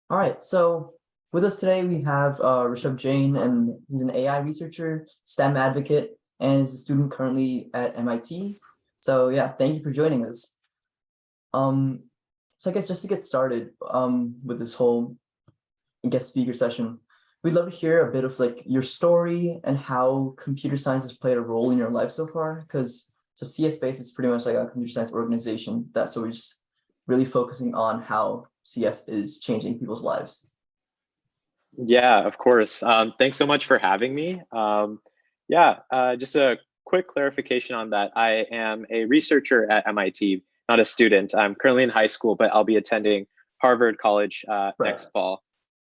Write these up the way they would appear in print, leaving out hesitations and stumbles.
All right, so with us today we have Rishab Jain, and he's an AI researcher, STEM advocate, and is a student currently at MIT. So yeah, thank you for joining us. Um, so I guess just to get started with this whole guest speaker session, we'd love to hear a bit of like your story and how computer science has played a role in your life so far. Because so CS Base is pretty much like a computer science organization that so we're just really focusing on how CS is changing people's lives. Yeah, of course. Thanks so much for having me. Just a quick clarification on that. I am a researcher at MIT, not a student. I'm currently in high school, but I'll be attending Harvard College Right. next fall.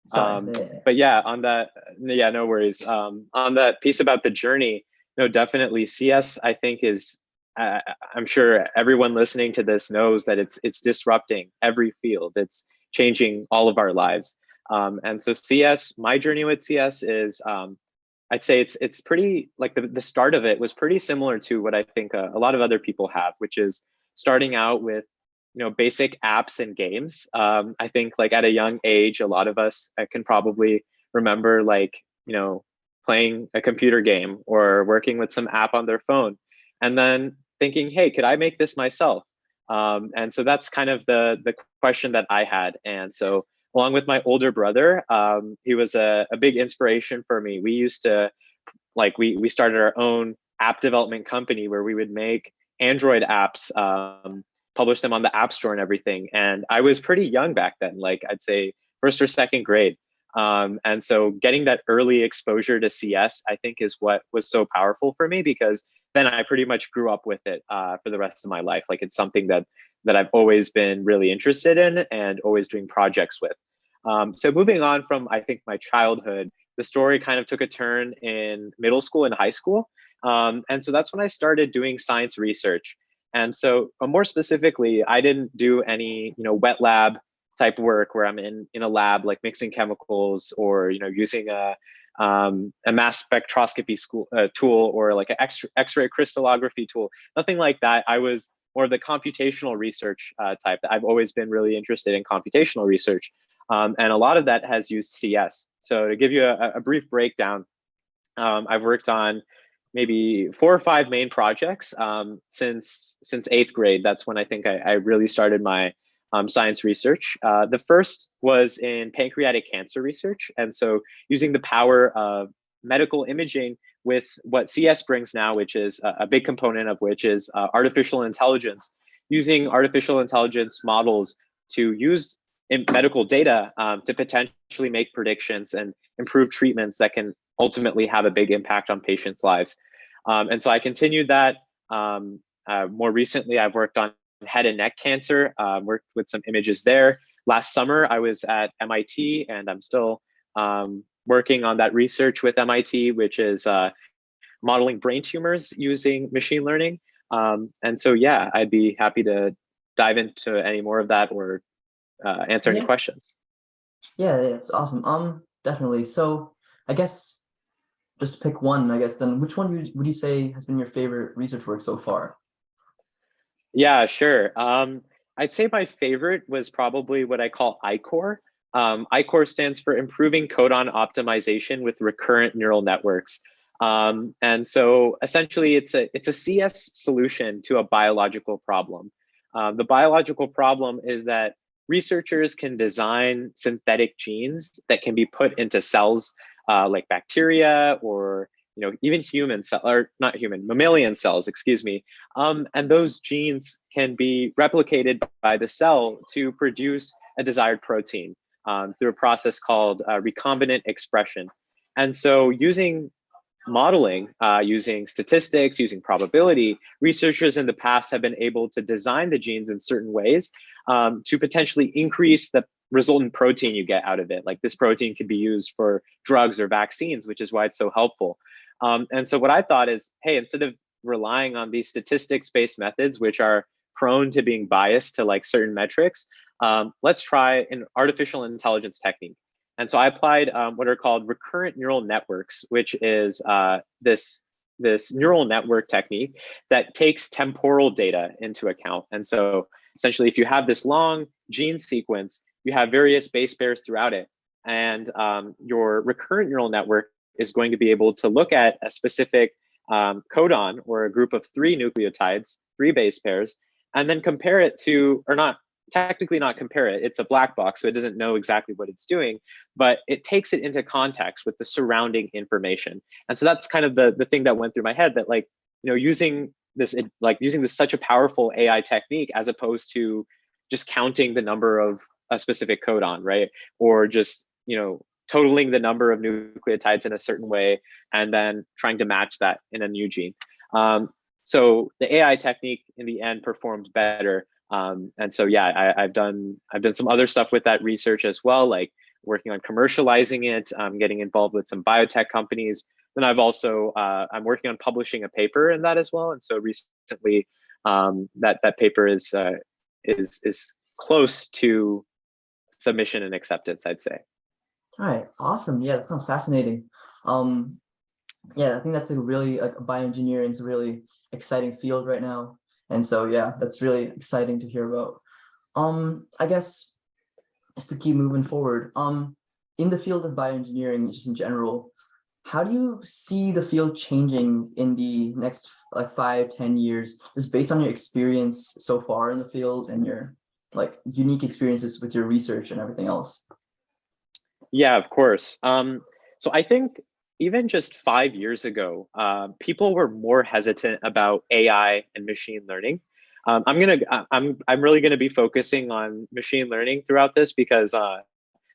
Sorry. Yeah, yeah, But yeah, on that, yeah, no worries. On that piece about the journey, no, definitely CS, I think is, uh, I'm sure everyone listening to this knows that it's disrupting every field. It's changing all of our lives. And so CS, my journey with CS is, I'd say it's pretty like the start of it was pretty similar to what I think a lot of other people have, which is starting out with basic apps and games. I think like at a young age, a lot of us can probably remember like playing a computer game or working with some app on their phone, and then thinking, hey, could I make this myself? And so that's kind of the question that I had, and so along with my older brother, he was a big inspiration for me. We used to like we started our own app development company where we would make Android apps, publish them on the App Store and everything. And I was pretty young back then, like I'd say first or second grade. And so getting that early exposure to CS, I think, is what was so powerful for me, because then I pretty much grew up with it for the rest of my life. Like it's something that I've always been really interested in and always doing projects with. So moving on from, I think, my childhood, the story kind of took a turn in middle school and high school. And so that's when I started doing science research. And so more specifically, I didn't do any, wet lab type work where I'm in a lab, like mixing chemicals or, using a mass spectroscopy tool or like an X-ray crystallography tool, nothing like that. I was more of the computational research type. I've always been really interested in computational research. And a lot of that has used CS. So to give you a brief breakdown, I've worked on maybe 4 or 5 main projects since eighth grade. That's when I think I really started my science research. The first was in pancreatic cancer research, and so using the power of medical imaging with what CS brings now, which is a big component of which is artificial intelligence, using artificial intelligence models to use in medical data to potentially make predictions and improve treatments that can ultimately have a big impact on patients' lives. And so I continued that. More recently, I've worked on head and neck cancer, worked with some images there. Last summer, I was at MIT, and I'm still working on that research with MIT, which is modeling brain tumors using machine learning. And so, yeah, I'd be happy to dive into any more of that or answer any yeah, questions. yeah, yeah, it's awesome. Definitely. So I guess just to pick one, I guess then which one would you say has been your favorite research work so far? Yeah, sure. I'd say my favorite was probably what I call I-Core. I-Core stands for Improving Codon Optimization with Recurrent Neural Networks. And so essentially it's a CS solution to a biological problem. The biological problem is that researchers can design synthetic genes that can be put into cells like bacteria or even human cell or not human mammalian cells, excuse me, and those genes can be replicated by the cell to produce a desired protein through a process called recombinant expression. And so using modeling, using statistics, using probability, researchers in the past have been able to design the genes in certain ways to potentially increase the resultant protein you get out of it. Like this protein could be used for drugs or vaccines, which is why it's so helpful. And so what I thought is, hey, instead of relying on these statistics-based methods, which are prone to being biased to like certain metrics, let's try an artificial intelligence technique. And so I applied what are called recurrent neural networks, which is this neural network technique that takes temporal data into account. And so essentially, if you have this long gene sequence, you have various base pairs throughout it. And your recurrent neural network is going to be able to look at a specific codon or a group of 3 nucleotides, 3 base pairs, and then compare it to, or not, technically not compare it, it's a black box, so it doesn't know exactly what it's doing, but it takes it into context with the surrounding information. And so that's kind of the thing that went through my head, that like, using this such a powerful AI technique, as opposed to just counting the number of a specific codon, right? Or just, totaling the number of nucleotides in a certain way and then trying to match that in a new gene. So the AI technique in the end performed better. And so, yeah, I've done some other stuff with that research as well, like working on commercializing it, getting involved with some biotech companies. Then I've also, I'm working on publishing a paper in that as well. And so recently, that paper is close to submission and acceptance, I'd say. All right, awesome. Yeah, that sounds fascinating. Yeah, I think that's a really, bioengineering is a really exciting field right now. And so, yeah, that's really exciting to hear about. I guess just to keep moving forward, in the field of bioengineering, just in general, how do you see the field changing in the next like 5-10 years, just based on your experience so far in the field and your like unique experiences with your research and everything else? Yeah, of course. So I think even just 5 years ago, people were more hesitant about AI and machine learning. I'm really gonna be focusing on machine learning throughout this, because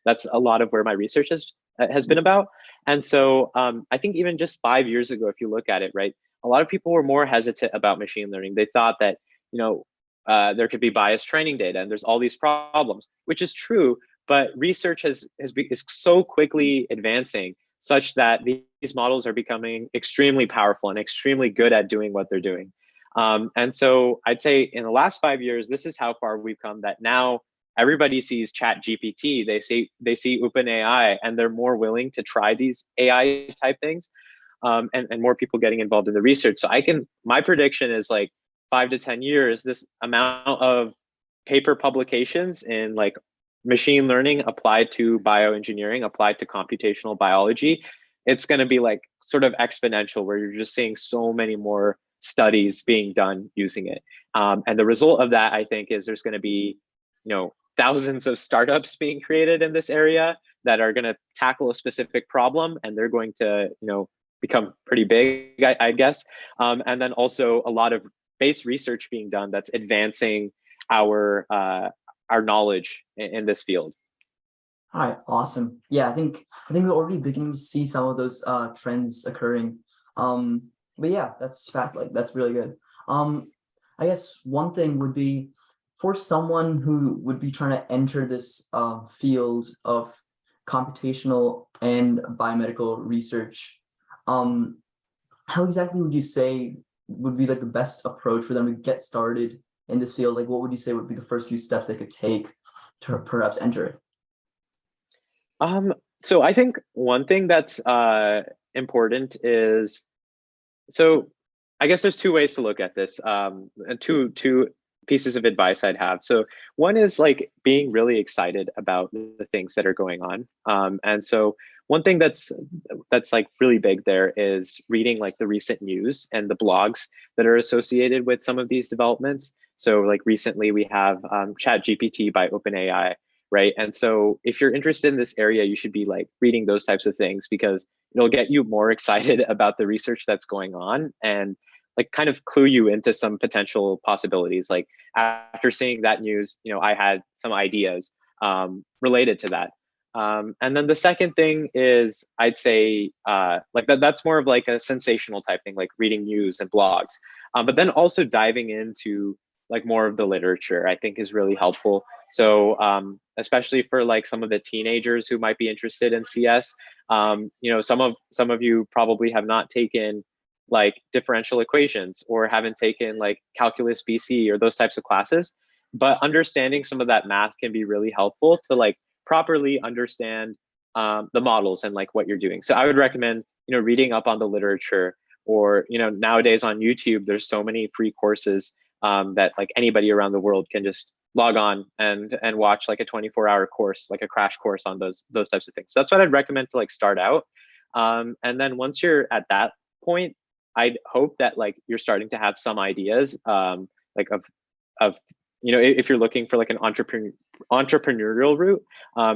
that's a lot of where my research has been about. And so I think even just 5 years ago, if you look at it, right, a lot of people were more hesitant about machine learning. They thought that, there could be biased training data and there's all these problems, which is true, but research is so quickly advancing such that these models are becoming extremely powerful and extremely good at doing what they're doing. And so I'd say in the last 5 years, this is how far we've come, that now everybody sees Chat GPT, they see OpenAI, and they're more willing to try these AI type things, and more people getting involved in the research. So my prediction is like 5 to 10 years, this amount of paper publications in like machine learning applied to bioengineering, applied to computational biology, it's going to be like sort of exponential, where you're just seeing so many more studies being done using it. And the result of that, I think, is there's going to be, thousands of startups being created in this area that are going to tackle a specific problem, and they're going to, become pretty big, I guess. And then also a lot of base research being done that's advancing our knowledge in this field. All right, awesome. Yeah, I think we're already beginning to see some of those trends occurring. But yeah, that's fast. Like that's really good. I guess one thing would be for someone who would be trying to enter this field of computational and biomedical research. How exactly would you say would be like the best approach for them to get started in this field? Like, what would you say would be the first few steps they could take to perhaps enter it? So I think one thing that's important is, so I guess there's 2 ways to look at this, and two pieces of advice I'd have. So one is like being really excited about the things that are going on. And so one thing that's like really big there is reading like the recent news and the blogs that are associated with some of these developments. So like recently we have Chat GPT by OpenAI, right? And so if you're interested in this area, you should be like reading those types of things, because it'll get you more excited about the research that's going on, and like kind of clue you into some potential possibilities. Like after seeing that news, I had some ideas related to that. And then the second thing is, I'd say like that's more of like a sensational type thing, like reading news and blogs. But then also diving into like more of the literature, I think is really helpful. So especially for like some of the teenagers who might be interested in CS, some of you probably have not taken like differential equations, or haven't taken like calculus BC or those types of classes, but understanding some of that math can be really helpful to like properly understand the models and like what you're doing. So I would recommend, reading up on the literature, or, nowadays on YouTube, there's so many free courses that like anybody around the world can just log on and watch like a 24-hour course, like a crash course on those types of things. So that's what I'd recommend to like start out. And then once you're at that point, I'd hope that like you're starting to have some ideas, like of if you're looking for like an entrepreneurial route,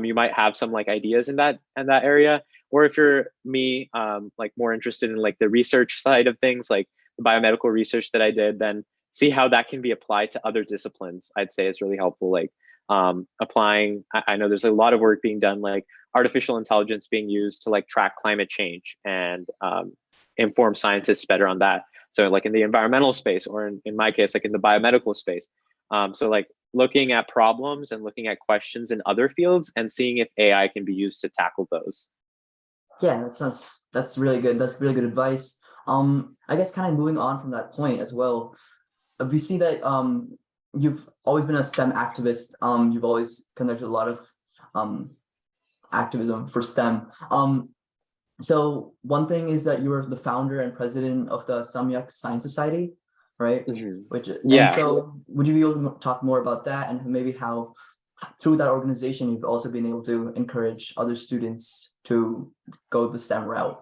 you might have some like ideas in that area. Or if you're me, like more interested in like the research side of things, like the biomedical research that I did, then see how that can be applied to other disciplines, I'd say is really helpful. Like applying, I know there's a lot of work being done, like artificial intelligence being used to like track climate change and inform scientists better on that. So like in the environmental space, or in my case, like in the biomedical space. So like looking at problems and looking at questions in other fields and seeing if AI can be used to tackle those. Yeah, that's really good. That's really good advice. I guess kind of moving on from that point as well. We see that you've always been a STEM activist. You've always conducted a lot of um activism for STEM. So one thing is that you were the founder and president of the Samyak Science Society, right? Mhm. Which and Yeah. so would you be able to talk more about that and maybe how through that organization you've also been able to encourage other students to go the STEM route?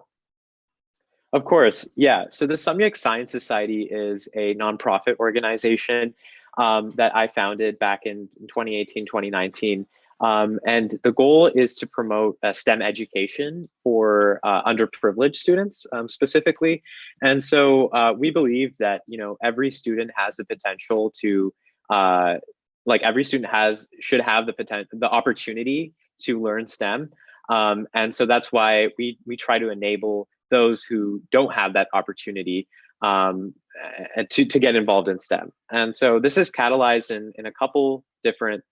Of course, yeah. So the Samyak Science Society is a nonprofit organization that I founded back in 2018, 2019. And the goal is to promote STEM education for underprivileged students specifically. And so we believe that, every student has the potential to, like every student should have the potential, the opportunity to learn STEM. And so that's why we try to enable those who don't have that opportunity to get involved in STEM. And so this is catalyzed in a couple different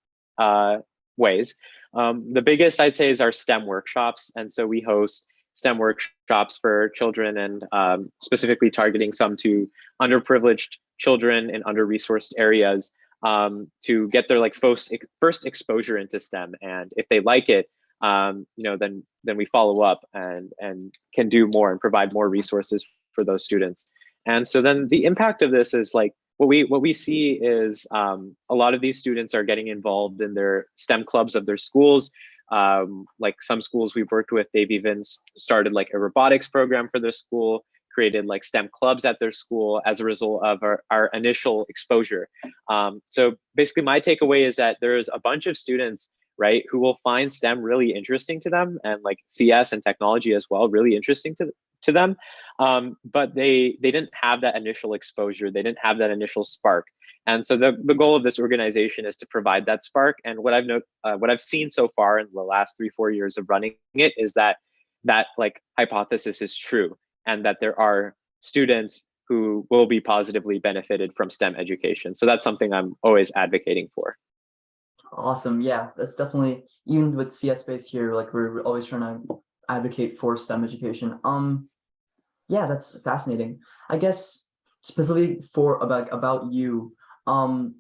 ways. The biggest I'd say is our STEM workshops. And so we host STEM workshops for children and specifically targeting some to underprivileged children in under-resourced areas to get their like first exposure into STEM. And if they like it, then we follow up and can do more and provide more resources for those students. And so then the impact of this is like what we see is a lot of these students are getting involved in their STEM clubs of their schools. Like some schools we've worked with, they've even started like a robotics program for their school, created like STEM clubs at their school as a result of our initial exposure. So basically my takeaway is that there's a bunch of students, right, who will find STEM really interesting to them, and like CS and technology as well, really interesting to them. But they didn't have that initial exposure. They didn't have that initial spark. And so the goal of this organization is to provide that spark. And what I've seen so far in the last 3-4 years of running it is that like hypothesis is true, and that there are students who will be positively benefited from STEM education. So that's something I'm always advocating for. Awesome. Yeah, that's definitely, even with CS base here, like we're always trying to advocate for STEM education. Yeah, that's fascinating. I guess specifically for about you, um,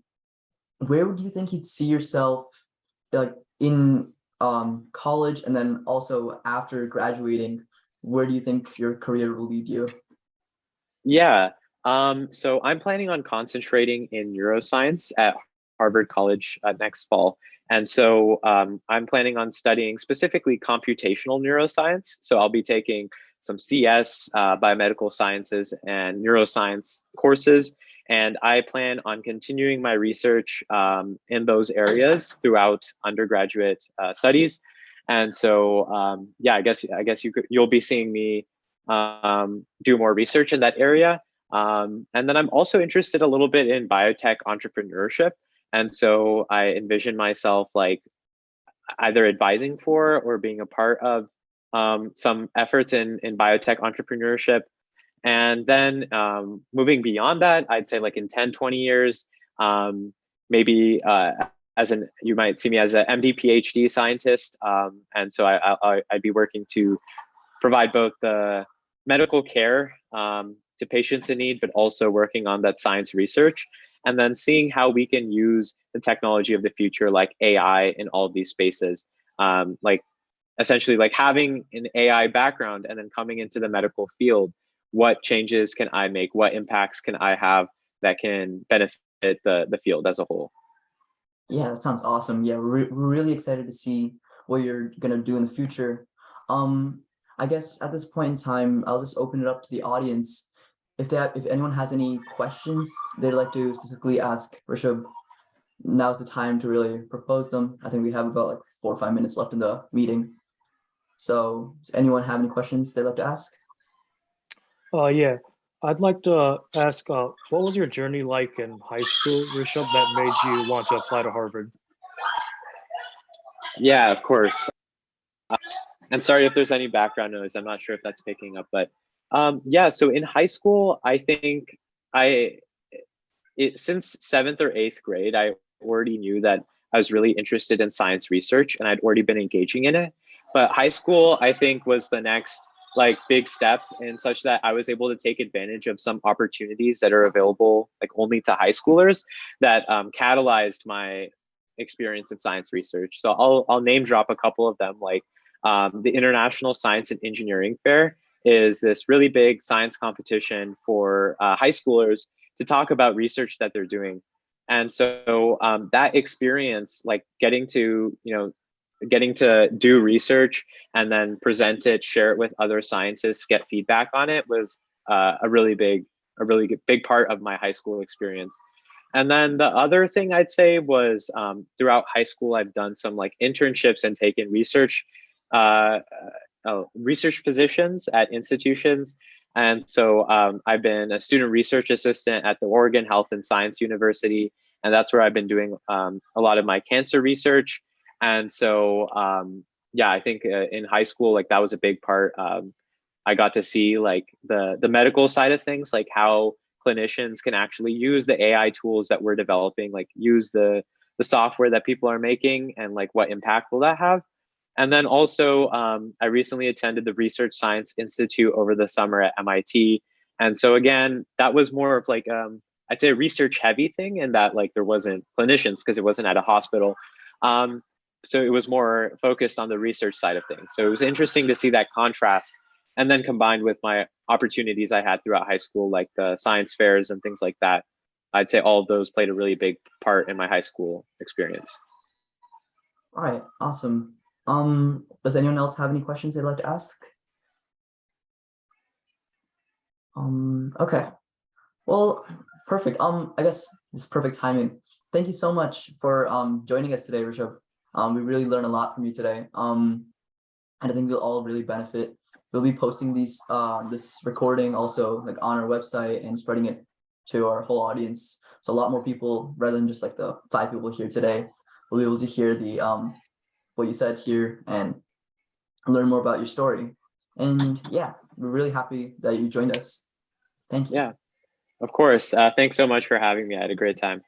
where would you think you'd see yourself like in college, and then also after graduating, where do you think your career will lead you? Yeah. So I'm planning on concentrating in neuroscience at Harvard College next fall. And so I'm planning on studying specifically computational neuroscience. So I'll be taking some CS, biomedical sciences, and neuroscience courses. And I plan on continuing my research in those areas throughout undergraduate studies. And so, yeah, I guess you'll be seeing me do more research in that area. And then I'm also interested a little bit in biotech entrepreneurship. And so I envision myself like either advising for or being a part of some efforts in biotech entrepreneurship. And then moving beyond that, I'd say like in 10, 20 years, maybe you might see me as an MD PhD scientist. And so I'd be working to provide both the medical care to patients in need, but also working on that science research, and then seeing how we can use the technology of the future, like AI, in all of these spaces. Like essentially, like having an AI background and then coming into the medical field, what changes can I make? What impacts can I have that can benefit the field as a whole? Yeah, that sounds awesome. Yeah, we're really excited to see what you're gonna do in the future. Um, I guess at this point in time, I'll just open it up to the audience. If anyone has any questions they'd like to specifically ask Rishabh, now's the time to really propose them. I think we have about like 4 or 5 minutes left in the meeting. So does anyone have any questions they'd like to ask? Yeah, I'd like to ask, what was your journey like in high school, Rishab, that made you want to apply to Harvard? Yeah, of course. And sorry if there's any background noise. I'm not sure if that's picking up, but yeah. So in high school, I think I since seventh or eighth grade, I already knew that I was really interested in science research, and I'd already been engaging in it. But high school, I think, was the next like big step, in such that I was able to take advantage of some opportunities that are available like only to high schoolers that catalyzed my experience in science research. So I'll name drop a couple of them, like the International Science and Engineering Fair is this really big science competition for high schoolers to talk about research that they're doing. And so that experience, like getting to do research and then present it, share it with other scientists, get feedback on it, was a really big part of my high school experience. And then the other thing I'd say was throughout high school, I've done some like internships and taken uh, research positions at institutions. And so I've been a student research assistant at the Oregon Health and Science University, and that's where I've been doing a lot of my cancer research. And so yeah, I think in high school, like that was a big part. I got to see like the medical side of things, like how clinicians can actually use the AI tools that we're developing, like use the software that people are making, and like what impact will that have. And then also, I recently attended the Research Science Institute over the summer at MIT. And so again, that was more of like I'd say a research heavy thing, in that like there wasn't clinicians because it wasn't at a hospital. Um, so it was more focused on the research side of things. So it was interesting to see that contrast, and then combined with my opportunities I had throughout high school, like the science fairs and things like that. I'd say all of those played a really big part in my high school experience. All right, awesome. Does anyone else have any questions they'd like to ask? Okay. Well, perfect. I guess it's perfect timing. Thank you so much for joining us today, Rishabh. We really learned a lot from you today. And I think we'll all really benefit. We'll be posting this recording also like on our website and spreading it to our whole audience. So a lot more people, rather than just like the 5 people here today, will be able to hear the what you said here and learn more about your story. And yeah, we're really happy that you joined us. Thank you. Yeah, of course. Thanks so much for having me. I had a great time.